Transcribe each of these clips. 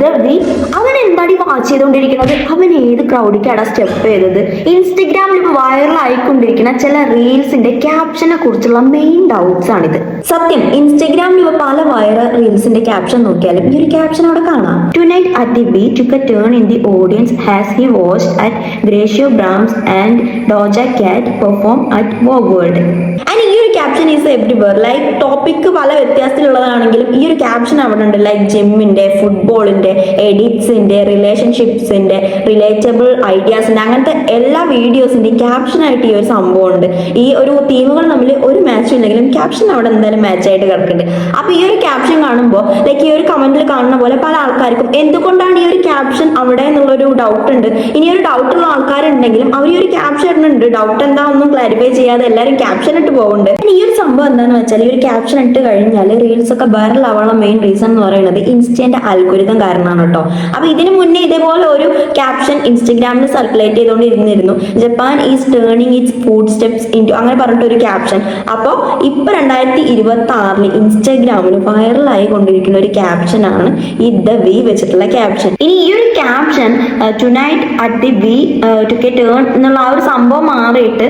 ദവി അവൻ എന്താടി വാച്ച് ചെയ്തുകൊണ്ടിരിക്കുന്നത്? അവൻ ഏത് ക്രൗഡിക്കാടാ സ്റ്റെപ്പ് ചെയ്തത്? ഇൻസ്റ്റഗ്രാമിൽ ഇപ്പോൾ വൈറലായിക്കൊണ്ടിരിക്കുന്ന ചില റീൽസിന്റെ ക്യാപ്ഷനെ കുറിച്ചുള്ള മെയിൻ ഡൗട്ട്സ് ആണിത്. സത്യം, ഇൻസ്റ്റഗ്രാമിൽ ഇപ്പോൾ പല വൈറൽ റീൽസിന്റെ ക്യാപ്ഷൻ നോക്കിയാലും ഈ ഒരു ക്യാപ്ഷൻ അവിടെ കാണാം. Tonight at the beach took a turn in the audience as he watched at Gracio Brams and Doja Cat perform at Vogue World. And ഈ ഒരു caption is everywhere. Like topic പല വ്യത്യാസത്തിലുള്ളതാണെങ്കിലും ഈ ഒരു ക്യാപ്ഷൻ അവിടെ ഉണ്ട്. Like ജിമ്മിന്റെ, ഫുട്ബോളിന്റെ, എഡിറ്റ്സിന്റെ, റിലേഷൻഷിപ്സിന്റെ, relatable ഐഡിയാസിന്റെ, അങ്ങനത്തെ എല്ലാ വീഡിയോസിന്റെയും ക്യാപ്ഷനായിട്ട് ഈ ഒരു സംഭവം ഉണ്ട്. ഈ ഒരു തീമുകൾ തമ്മിൽ ഒരു മാച്ചും ഇല്ലെങ്കിലും ക്യാപ്ഷൻ അവിടെ എന്തായാലും മാച്ച് ആയിട്ട് കിടക്കുന്നുണ്ട്. അപ്പൊ ഈ ഒരു ക്യാപ്ഷൻ കാണുമ്പോൾ ലൈക്ക് ഈ ഒരു കമന്റിൽ കാണുന്ന പോലെ പല ആൾക്കാർക്കും എന്തുകൊണ്ടാണ് ഈ ഒരു ക്യാപ്ഷൻ അവിടെ എന്നുള്ളൊരു ഡൗട്ട് ഉണ്ട്. ഇനി ഒരു ഡൗട്ടുള്ള ആൾക്കാരുണ്ടെങ്കിലും അവർ ഈ ഒരു ക്യാപ്ഷൻ ഇടുന്നുണ്ട്. ഡൗട്ട് എന്താ ഒന്നും ക്ലാരിഫൈ ചെയ്യാതെ എല്ലാവരും ക്യാപ്ഷൻ ഇട്ട് പോകുന്നുണ്ട്. ഈ ഒരു സംഭവം എന്താണെന്ന് വെച്ചാൽ ഈ ഒരു ക്യാപ്ഷൻ ഇട്ട് കഴിഞ്ഞാൽ റീൽസ് ഒക്കെ വൈറൽ ആവാനുള്ള മെയിൻ റീസൺ എന്ന് പറയുന്നത് ഇൻസ്റ്റന്റെ അൽഗോരിതം കാരണമാണ് കേട്ടോ. അപ്പൊ ഇതിനു മുന്നേ ഇതേപോലെ ഒരു ക്യാപ്ഷൻ ഇൻസ്റ്റഗ്രാമിൽ സർക്കുലേറ്റ് ചെയ്തുകൊണ്ടിരുന്നിരുന്നു. Japan is turning its food steps into, അങ്ങനെ പറഞ്ഞിട്ടൊരു ക്യാപ്ഷൻ. അപ്പോൾ ഇപ്പൊ 2026 ഇൻസ്റ്റഗ്രാമിൽ വൈറൽ ആയിക്കൊണ്ടിരിക്കുന്ന ഒരു ക്യാപ്ഷനാണ് ഈ ദ വി വെച്ചിട്ടുള്ള ക്യാപ്ഷൻ. ഇനി ഈ ഒരു caption tonight at the we took a turn എന്നുള്ള ആ ഒരു സംഭവം മാറിയിട്ട്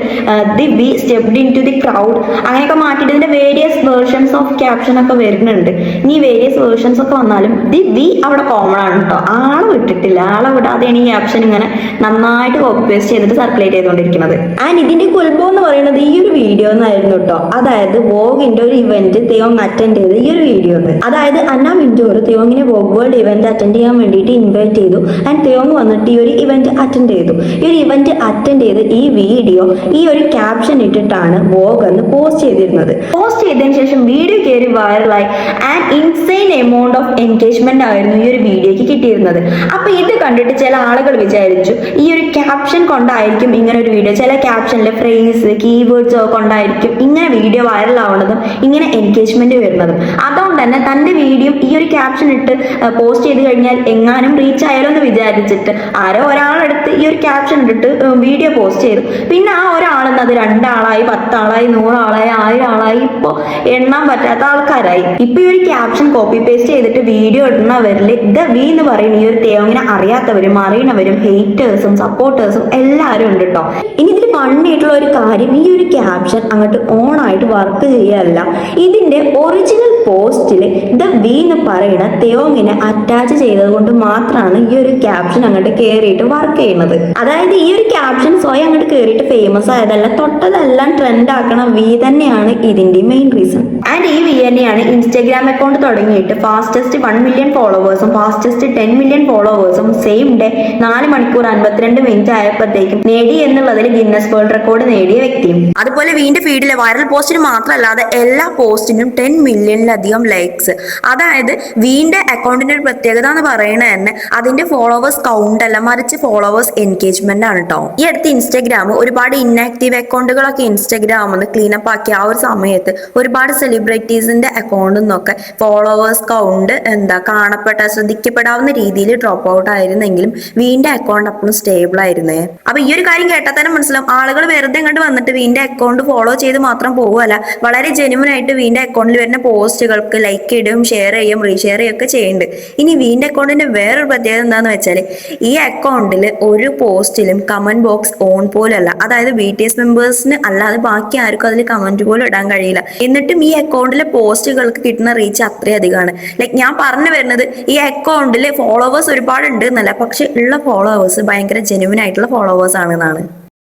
the we stepped into the crowd അങ്ങനെയൊക്കെ മാറ്റിയിട്ട് ഇതിന്റെ വേരിയസ് വേർഷൻസ് ഓഫ് ക്യാപ്ഷൻ ഒക്കെ വരുന്നുണ്ട്. ഇനി വേരിയസ് വേർഷൻസ് ഒക്കെ വന്നാലും ദി വി അവിടെ കോമൺ ആണ് കേട്ടോ. ആളെ വിട്ടിട്ടില്ല, ആളെ വിടാതെയാണ് ഈ ക്യാപ്ഷൻ ഇങ്ങനെ നന്നായിട്ട് കോപ്പി പേസ്റ്റ് ചെയ്തിട്ട് സർക്കുലേറ്റ് ചെയ്തുകൊണ്ടിരിക്കുന്നത്. ആൻഡ് ഇതിന്റെ ഉത്ഭവം എന്ന് പറയുന്നത് ഈ ഒരു വീഡിയോ എന്നായിരുന്നു കേട്ടോ. അതായത് വോഗിന്റെ ഒരു ഇവന്റ് തിയോങ് അറ്റൻഡ് ചെയ്ത് ഈ ഒരു വീഡിയോ ഒന്ന്, അതായത് അന്ന വിൻഡോർ തിയോങ്ങിനെ വോഗ് വേൾഡ് ഇവന്റ് അറ്റൻഡ് ചെയ്യാൻ വേണ്ടിയിട്ട് ഇൻവൈറ്റ് ചെയ്തു. ആൻഡ് തിയോങ് വന്നിട്ട് ഈ ഒരു ഇവന്റ് അറ്റൻഡ് ചെയ്തു. ഈ ഒരു ഇവന്റ് അറ്റൻഡ് ചെയ്ത് ഈ വീഡിയോ ഈ ഒരു ക്യാപ്ഷൻ ഇട്ടിട്ടാണ് വോഗ് എന്ന് പോസ്റ്റ് ചെയ്തിരുന്നത്. പോസ്റ്റ് ചെയ്തതിനു ശേഷം വീഡിയോ കയറി വൈറലായി and insane amount of engagement ആയിരുന്നു ഈ ഒരു വീഡിയോക്ക് കിട്ടിയിരുന്നത്. അപ്പൊ ഇത് കണ്ടിട്ട് ചില ആളുകൾ വിചാരിച്ചു ഈ ഒരു ക്യാപ്ഷൻ കൊണ്ടായിരിക്കും ഇങ്ങനെ ഒരു വീഡിയോ, ചില ക്യാപ്ഷനിലെ ഫ്രേസ് കീവേഡ്സോ കൊണ്ടായിരിക്കും ഇങ്ങനെ വീഡിയോ വൈറൽ ആവുന്നതും ഇങ്ങനെ എൻഗേജ്മെന്റ് വരുന്നതും. അതുകൊണ്ട് തന്നെ തന്റെ വീഡിയോ ഈ ഒരു ക്യാപ്ഷൻ ഇട്ട് പോസ്റ്റ് ചെയ്ത് കഴിഞ്ഞാൽ എങ്ങാനും റീച്ച് ആയാലോ എന്ന് വിചാരിച്ചിട്ട് ആരോ ഒരാളെടുത്ത് ഈ ഒരു ക്യാപ്ഷൻ ഇട്ടിട്ട് വീഡിയോ പോസ്റ്റ് ചെയ്തു. പിന്നെ ആ ഒരാളെന്ന് അത് 2 ആളായി, 10 ആളായി, 100 ആളായി, 1000 ആളായി, ഇപ്പൊ എണ്ണാൻ പറ്റാത്ത ആൾക്കാരായി. ഇപ്പൊ ഈ ഒരു ക്യാപ്ഷൻ കോപ്പി പേസ്റ്റ് ചെയ്തിട്ട് വീഡിയോ ഇടുന്നവരിൽ ദ വി എന്ന് പറയുന്ന ഈ ഒരു തിയോങ്ങിനെ അറിയാത്തവരും അറിയണവരും ഹേറ്റേഴ്സും സപ്പോർട്ടേഴ്സും എല്ലാവരും ഉണ്ട് കേട്ടോ. ഇനി ഇതിൽ ഫണ്ണിയായിട്ടുള്ള ഒരു കാര്യം, ഈ ഒരു ക്യാപ്ഷൻ അങ്ങോട്ട് ഓൺ ആയിട്ട് വർക്ക് ചെയ്യല്ല. ഇതിന്റെ ഒറിജിനൽ പോസ്റ്റിൽ ദ വി എന്ന് പറയുന്ന തിയോങ്ങിനെ അറ്റാച്ച് ചെയ്തത് കൊണ്ട് മാത്രമാണ് ഈ ഒരു ക്യാപ്ഷൻ അങ്ങോട്ട് കയറിയിട്ട് വർക്ക് ചെയ്യുന്നത്. അതായത് ഈ ഒരു ക്യാപ്ഷൻ സ്വയം അങ്ങോട്ട് കയറിയിട്ട് ഫേമസ് ആയതല്ല, തൊട്ടതെല്ലാം ട്രെൻഡ് ആക്കണ വി തന്നെയാണ് ഇതിന്റെ മെയിൻ റീസൺ. ആൻഡ് ഈ വി തന്നെയാണ് ഇൻസ്റ്റാഗ്രാം അക്കൗണ്ട് തുടങ്ങിയിട്ട് ഫാസ്റ്റസ്റ്റ് 1 മില്യൺ ഫോളോവേഴ്സും ഫാസ്റ്റസ്റ്റ് 10 മില്യൺ ഫോളോവേഴ്സും സെയിം ഡേ 4 മണിക്കൂർ 52 മിനിറ്റ് ആയപ്പോഴത്തേക്കും നേടി എന്നുള്ളതിൽ ഗിന്നസ് വേൾഡ് റെക്കോർഡ് നേടിയ വ്യക്തിയും. അതുപോലെ വീണ്ടും ഫീഡിലെ വൈറൽ പോസ്റ്റിന് മാത്രമല്ലാതെ എല്ലാ പോസ്റ്റിനും 10 മില്യണിലധികം ലൈക്സ്. അതായത് വീണ്ടും അക്കൗണ്ടിന്റെ ഒരു പ്രത്യേകത എന്ന് പറയുന്നത് തന്നെ അതിന്റെ ഫോളോവേഴ്സ് കൗണ്ട് അല്ല, മറിച്ച് ഫോളോവേഴ്സ് എൻഗേജ്മെന്റ് ആണ് കേട്ടോ. ഈ അടുത്ത് ഇൻസ്റ്റാഗ്രാം ഒരുപാട് ഇൻആക്റ്റീവ് അക്കൗണ്ടുകളൊക്കെ ഇൻസ്റ്റാഗ്രാം ഒന്ന് ക്ലീനപ്പ് ആക്കി ആ ഒരു സമയത്ത് ഒരുപാട് സെലിബ്രിറ്റീസിന്റെ അക്കൗണ്ടിൽ നിന്നൊക്കെ ഫോളോവേഴ്സ് കൗണ്ട് കാണപ്പെട്ട ശ്രദ്ധിക്കപ്പെടാവുന്ന രീതിയിൽ ഡ്രോപ്പ് ഔട്ട് ആയിരുന്നെങ്കിലും വീണ്ടും അക്കൗണ്ട് അപ്പോഴും സ്റ്റേബിൾ ആയിരുന്നേ. അപ്പൊ ഈ ഒരു കാര്യം കേട്ടാൽ തന്നെ മനസ്സിലാവും ആളുകൾ വെറുതെ കണ്ട് വന്നിട്ട് വീണ്ടും അക്കൗണ്ട് ഫോളോ ചെയ്ത് മാത്രം പോകുമല്ല, വളരെ ജെന്യുവൻ ആയിട്ട് വീണ്ടും അക്കൗണ്ടിൽ വരുന്ന പോസ്റ്റുകൾക്ക് ലൈക്ക് ഇടും, ഷെയർ ചെയ്യും, റീഷെയർ ചെയ്യും ഒക്കെ ചെയ്യുന്നുണ്ട്. ഇനി വീണ്ടും അക്കൗണ്ടിന്റെ വേറൊരു പ്രത്യേകത എന്താന്ന് വെച്ചാൽ ഈ അക്കൗണ്ടിൽ ഒരു പോസ്റ്റിലും കമന്റ് ബോക്സ് ഓൺ പോലല്ല. അതായത് BTS മെമ്പേഴ്സിന് അല്ലാതെ ബാക്കി ആർക്കും അതിൽ കമന്റ് പോലും ഇടാൻ കഴിയില്ല. എന്നിട്ടും ഈ അക്കൗണ്ടിലെ പോസ്റ്റുകൾക്ക് കിട്ടുന്ന റീച്ച് അത്രയധികമാണ്. ലൈക്ക് ഞാൻ പറഞ്ഞു വരുന്നത് ഈ അക്കൗണ്ടിൽ ഫോളോവേഴ്സ് ഒരുപാട് ഉണ്ട് എന്നല്ല, പക്ഷെ ഉള്ള ഫോളോവേഴ്സ് ഭയങ്കര ജെന്യുവൻ ആയിട്ടുള്ള ഫോളോവേഴ്സ് ആണെന്നാണ്.